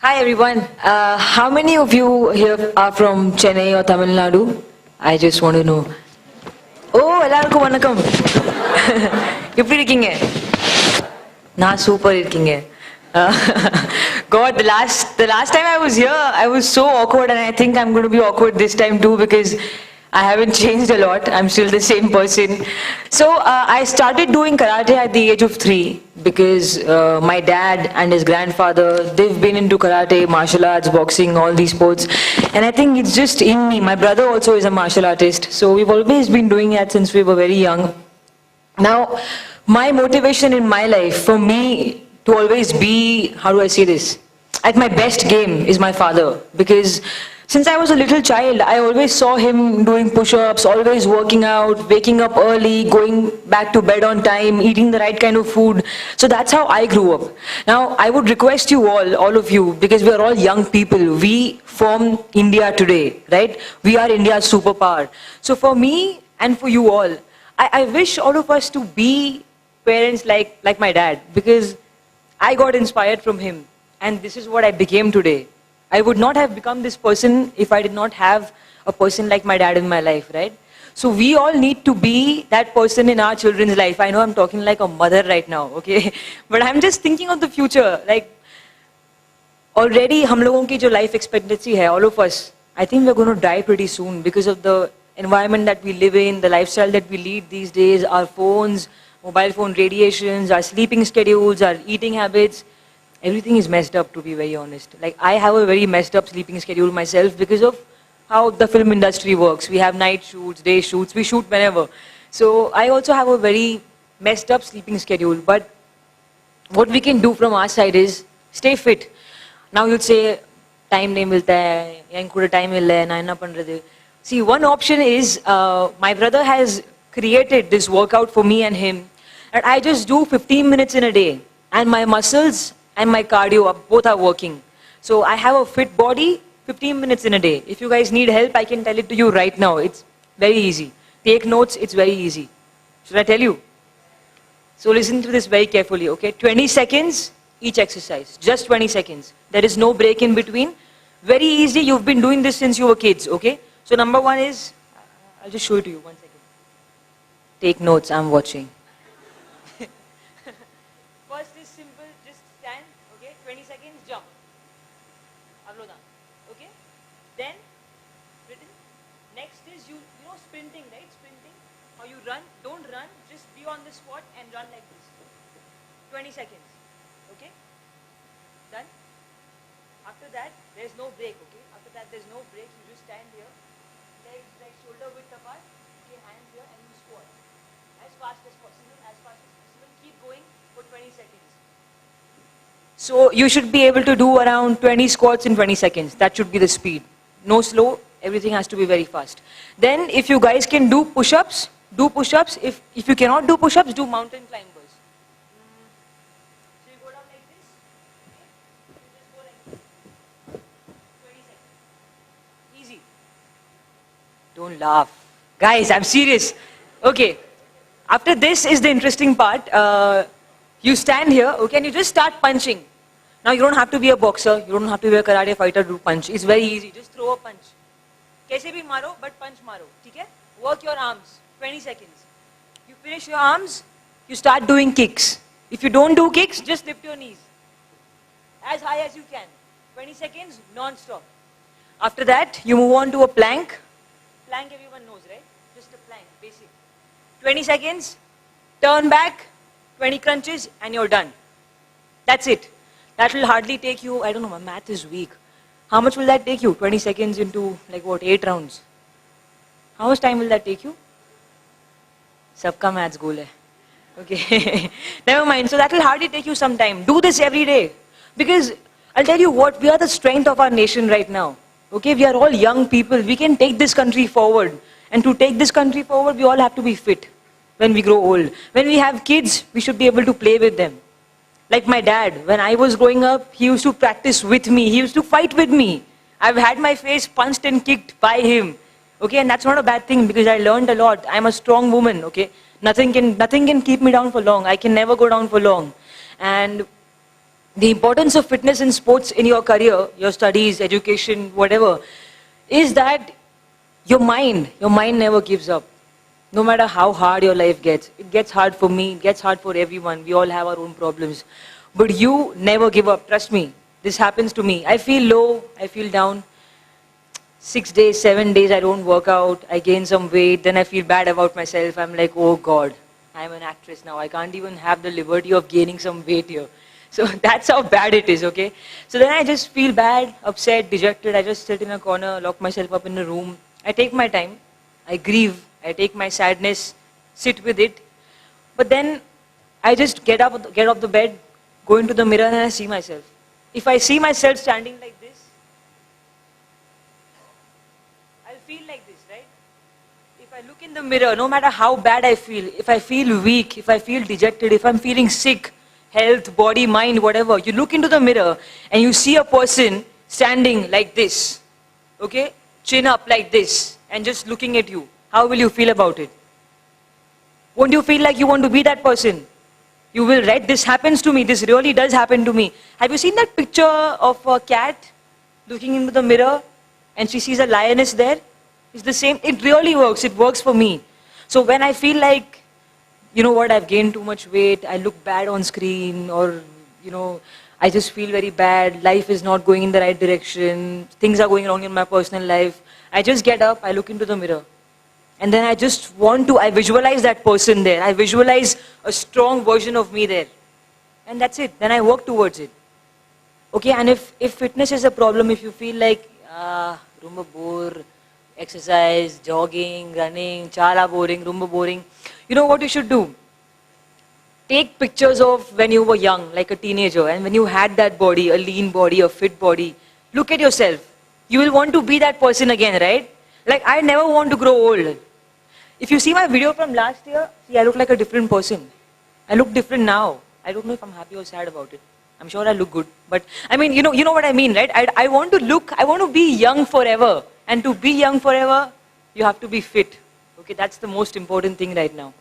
Hi everyone. How many of you here are from Chennai or Tamil Nadu? I just want to know. Oh, எல்லாருக்கும் வணக்கம். எப்படி இருக்கீங்க? நான் super இருக்கீங்க. Uh, God, the last time I was here, I was so awkward, and I think I'm going to be awkward this time too because I haven't changed a lot. I'm still the same person. So I started doing karate at the age of 3 because my dad and his grandfather, they've been into karate, martial arts, boxing, all these sports, and I think it's just in me. My brother also is a martial artist, so we've always been doing that since we were very young. Now, my motivation in my life, for me to always be, how do I say this, at my best game is my father. Because since I was a little child, I always saw him doing push-ups, always working out, waking up early, going back to bed on time, eating the right kind of food. So that's how I grew up. Now, I would request you all of you, because we are all young people, we form India today, right? We are India's superpower. So for me and for you all, I wish all of us to be parents like my dad, because I got inspired from him, and this is what I became today. I would not have become this person if I did not have a person like my dad in my life, right? So we all need to be that person in our children's life. I know I'm talking like a mother right now, okay? But I'm just thinking of the future. Like, already हम लोगों की जो life expectancy है, all of us, I think we're going to die pretty soon because of the environment that we live in, the lifestyle that we lead these days, our phones, mobile phone radiations, our sleeping schedules, our eating habits. Everything is messed up, to be very honest. Like, I have a very messed up sleeping schedule myself because of how the film industry works. We have night shoots, day shoots, we shoot whenever. So I also have a very messed up sleeping schedule. But what we can do from our side is stay fit. Now you'd say, time nahi milta hai, yan kuda time illa hai, na enna pandrathu. See, one option is, my brother has created this workout for me and him, and I just do 15 minutes in a day, and my muscles and my cardio both are working. So I have a fit body, 15 minutes in a day. If you guys need help, I can tell it to you right now. It's very easy. Take notes, it's very easy. Should I tell you? So listen to this very carefully, okay? 20 seconds each exercise, just 20 seconds. There is no break in between. Very easy, you've been doing this since you were kids, okay? So number one is, I'll just show it to you, 1 second. Take notes, I'm watching. First is simple, just stand, okay? 20 seconds, jump. Avlodan, okay? Then, written. Next is you know sprinting, right? Sprinting. How you run, don't run, just be on the spot and run like this. 20 seconds, okay? Done? After that, there's no break, okay? After that, there's no break, you just stand here. Legs like shoulder width apart, okay, hands here, and you squat. As fast as possible, keep going for 20 seconds. So you should be able to do around 20 squats in 20 seconds. That should be the speed. No slow, everything has to be very fast. Then if you guys can do push-ups, do push-ups. If you cannot do push-ups, do mountain climbers. So you go down like this, okay? You just go like this. 20 seconds. Easy. Don't laugh. Guys, I'm serious. Okay. After this is the interesting part. You stand here, okay, and you just start punching. Now you don't have to be a boxer, you don't have to be a karate fighter to punch. It's very easy. Just throw a punch. Kaise bhi maro, but punch maro. Okay? Work your arms. 20 seconds. You finish your arms, you start doing kicks. If you don't do kicks, just lift your knees. As high as you can. 20 seconds, non-stop. After that, you move on to a plank. Plank everyone knows, right? Just a plank, basic. 20 seconds, turn back, 20 crunches, and you're done. That's it. That will hardly take you, I don't know, my math is weak. How much will that take you? 20 seconds into, like what, 8 rounds? How much time will that take you? Sabka maths goal hai. Okay. Never mind. So that will hardly take you some time. Do this every day. Because I'll tell you what, we are the strength of our nation right now. Okay, we are all young people. We can take this country forward. And to take this country forward, we all have to be fit when we grow old. When we have kids, we should be able to play with them. Like my dad, when I was growing up, he used to practice with me. He used to fight with me. I've had my face punched and kicked by him. Okay, and that's not a bad thing because I learned a lot. I'm a strong woman, okay? Nothing can keep me down for long. I can never go down for long. And the importance of fitness in sports in your career, your studies, education, whatever, is that your mind never gives up. No matter how hard your life gets, it gets hard for me, it gets hard for everyone. We all have our own problems. But you never give up, trust me. This happens to me. I feel low, I feel down. 6 days, 7 days, I don't work out, I gain some weight, then I feel bad about myself. I'm like, oh God, I'm an actress now. I can't even have the liberty of gaining some weight here. So that's how bad it is, okay? So then I just feel bad, upset, dejected. I just sit in a corner, lock myself up in a room. I take my time, I grieve, I take my sadness, sit with it. But then I just get off the bed, go into the mirror and I see myself. If I see myself standing like this, I'll feel like this, right? If I look in the mirror, no matter how bad I feel, if I feel weak, if I feel dejected, if I'm feeling sick, health, body, mind, whatever, you look into the mirror and you see a person standing like this, okay? Chin up like this and just looking at you. How will you feel about it? Won't you feel like you want to be that person? You will, right? This happens to me. This really does happen to me. Have you seen that picture of a cat looking into the mirror and she sees a lioness there? It's the same. It really works. It works for me. So when I feel like, you know what, I've gained too much weight, I look bad on screen, or, you know, I just feel very bad, life is not going in the right direction, things are going wrong in my personal life, I just get up, I look into the mirror. And then I visualize that person there. I visualize a strong version of me there. And that's it. Then I work towards it. Okay, and if fitness is a problem, if you feel like, rumba bore, exercise, jogging, running, chala boring, rumba boring, you know what you should do? Take pictures of when you were young, like a teenager, and when you had that body, a lean body, a fit body. Look at yourself. You will want to be that person again, right? Like, I never want to grow old. If you see my video from last year, see, I look like a different person. I look different now. I don't know if I'm happy or sad about it. I'm sure I look good. But, I mean, you know what I mean, right? I want to be young forever. And to be young forever, you have to be fit. Okay, that's the most important thing right now.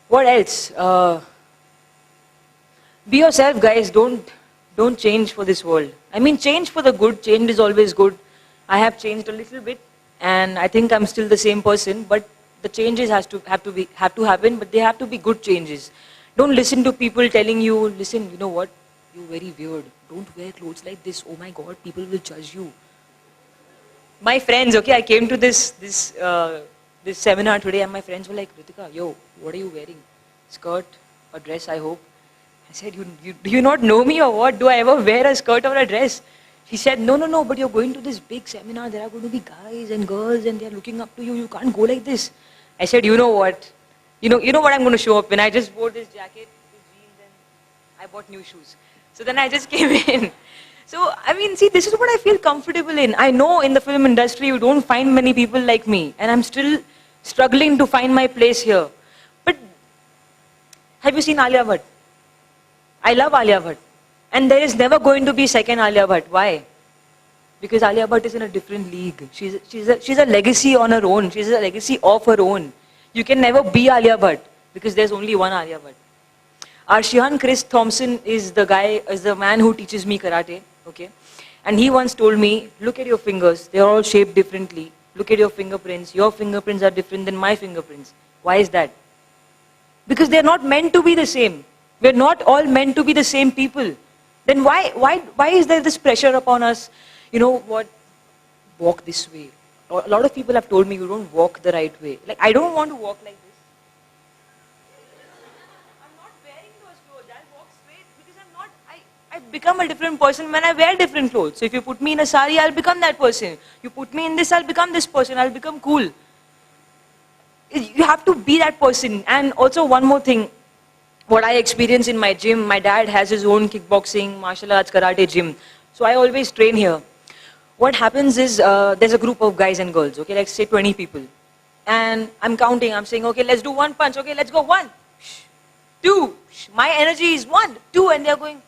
What else? Be yourself, guys. Don't change for this world. I mean, change for the good. Change is always good. I have changed a little bit. And I think I'm still the same person, but the changes have to happen, but they have to be good changes. Don't listen to people telling you, listen, you know what, you're very weird. Don't wear clothes like this. Oh my God, people will judge you. My friends, okay, I came to this seminar today, and my friends were like, Ritika, yo, what are you wearing? Skirt, a dress, I hope. I said, do you not know me or what? Do I ever wear a skirt or a dress? He said, no, but you're going to this big seminar, there are going to be guys and girls and they're looking up to you, you can't go like this. I said, you know what? You know what I'm going to show up when I just wore this jacket, these jeans, and I bought new shoes. So then I just came in. So, I mean, see, this is what I feel comfortable in. I know in the film industry you don't find many people like me, and I'm still struggling to find my place here. But, have you seen Alia Bhatt? I love Alia Bhatt. And there is never going to be second Alia Bhatt. Why? Because Alia Bhatt is in a different league. She's a legacy on her own. She's a legacy of her own. You can never be Alia Bhatt because there's only one Alia Bhatt. Arshihan Chris Thompson is the man who teaches me karate. Okay, and he once told me, look at your fingers. They're all shaped differently. Look at your fingerprints. Your fingerprints are different than my fingerprints. Why is that? Because they're not meant to be the same. We're not all meant to be the same people. Then why is there this pressure upon us? You know what? Walk this way. A lot of people have told me you don't walk the right way. Like, I don't want to walk like this. I'm not wearing those clothes. I'll walk straight because I become a different person when I wear different clothes. So if you put me in a sari, I'll become that person. You put me in this, I'll become this person. I'll become cool. You have to be that person. And also one more thing. What I experience in my gym, my dad has his own kickboxing, martial arts, karate gym. So I always train here. What happens is, there's a group of guys and girls, okay, let's say 20 people. And I'm counting, I'm saying, okay, let's do one punch, okay, let's go, 1, 2, my energy is 1, 2, and they're going,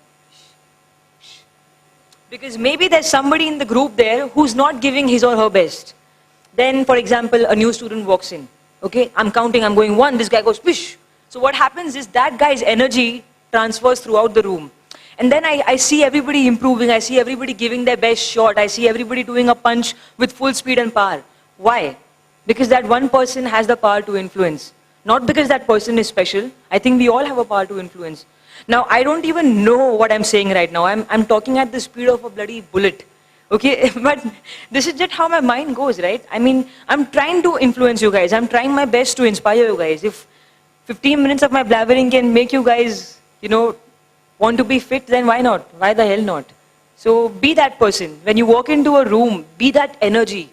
because maybe there's somebody in the group there who's not giving his or her best. Then, for example, a new student walks in, okay, I'm counting, I'm going 1, this guy goes, pish. So what happens is that guy's energy transfers throughout the room. And then I see everybody improving, I see everybody giving their best shot, I see everybody doing a punch with full speed and power. Why? Because that one person has the power to influence. Not because that person is special. I think we all have a power to influence. Now, I don't even know what I'm saying right now. I'm talking at the speed of a bloody bullet. Okay, but this is just how my mind goes, right? I mean, I'm trying to influence you guys. I'm trying my best to inspire you guys. If 15 minutes of my blabbering can make you guys, want to be fit, then why not? Why the hell not? So be that person. When you walk into a room, be that energy.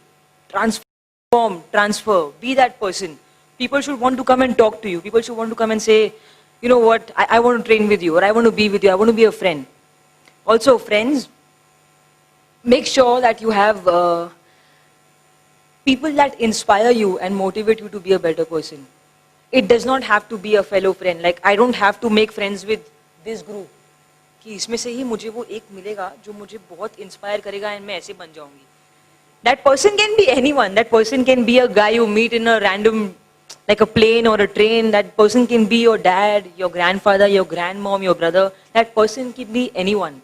Transform, transfer, be that person. People should want to come and talk to you. People should want to come and say, you know what, I want to train with you, or I want to be with you, I want to be a friend. Also, friends, make sure that you have people that inspire you and motivate you to be a better person. It does not have to be a fellow friend. Like, I don't have to make friends with this group. कि इसमें से ही मुझे वो एक मिलेगा जो मुझे बहुत inspire करेगा and मैं ऐसे बन जाऊंगी. That person can be anyone. That person can be a guy you meet in a random, like a plane or a train. That person can be your dad, your grandfather, your grandmom, your brother. That person can be anyone.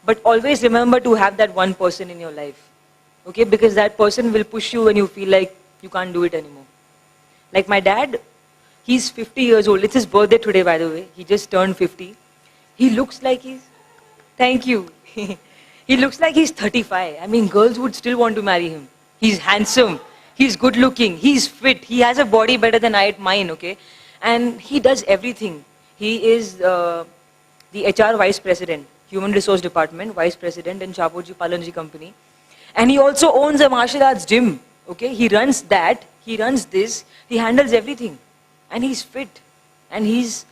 But always remember to have that one person in your life. Okay? Because that person will push you when you feel like you can't do it anymore. Like my dad, he's 50 years old. It's his birthday today, by the way. He just turned 50. He looks like he's, thank you. He looks like he's 35. I mean, girls would still want to marry him. He's handsome. He's good looking. He's fit. He has a body better than mine, okay? And he does everything. He is the HR vice president, Human Resource Department, vice president in Chapoji Palanji company. And he also owns a martial arts gym, okay? He runs that. He runs this. He handles everything. And he's fit. And he's...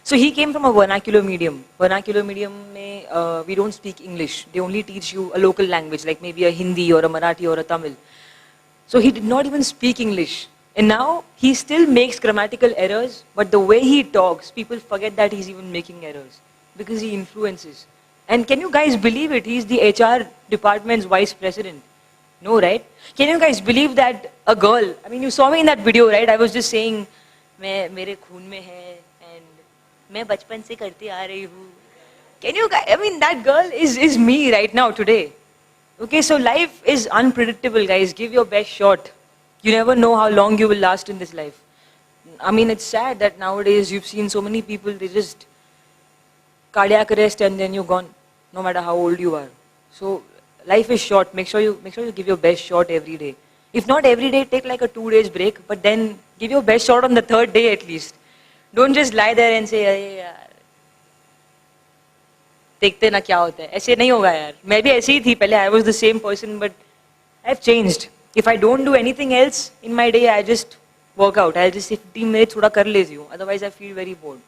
So he came from a vernacular medium. Vernacular medium, we don't speak English. They only teach you a local language, like maybe a Hindi or a Marathi or a Tamil. So he did not even speak English. And now he still makes grammatical errors, but the way he talks, people forget that he's even making errors because he influences. And can you guys believe it? He's the HR department's vice president. No, right? Can you guys believe that a girl, I mean, you saw me in that video, right? I was just saying, मेरे खून में है and मैं बचपन से करती आ रही हूँ. Can you guys, I mean, that girl is me right now today. Okay, so life is unpredictable, guys. Give your best shot. You never know how long you will last in this life. I mean, it's sad that nowadays you've seen so many people, they just cardiac arrest and then you're gone, no matter how old you are. So life is short. Make sure you give your best shot every day. If not every day, take like a 2 days break, but then give your best shot on the 3rd day at least. Don't just lie there and say, अरे यार, देखते ना क्या होता है. ऐसे नहीं होगा यार. मैं भी ऐसे ही थी पहले. I was the same person, but I've changed. If I don't do anything else in my day, I just work out. I'll just say 15 minutes थोड़ा कर लेती हूँ. Otherwise, I feel very bored.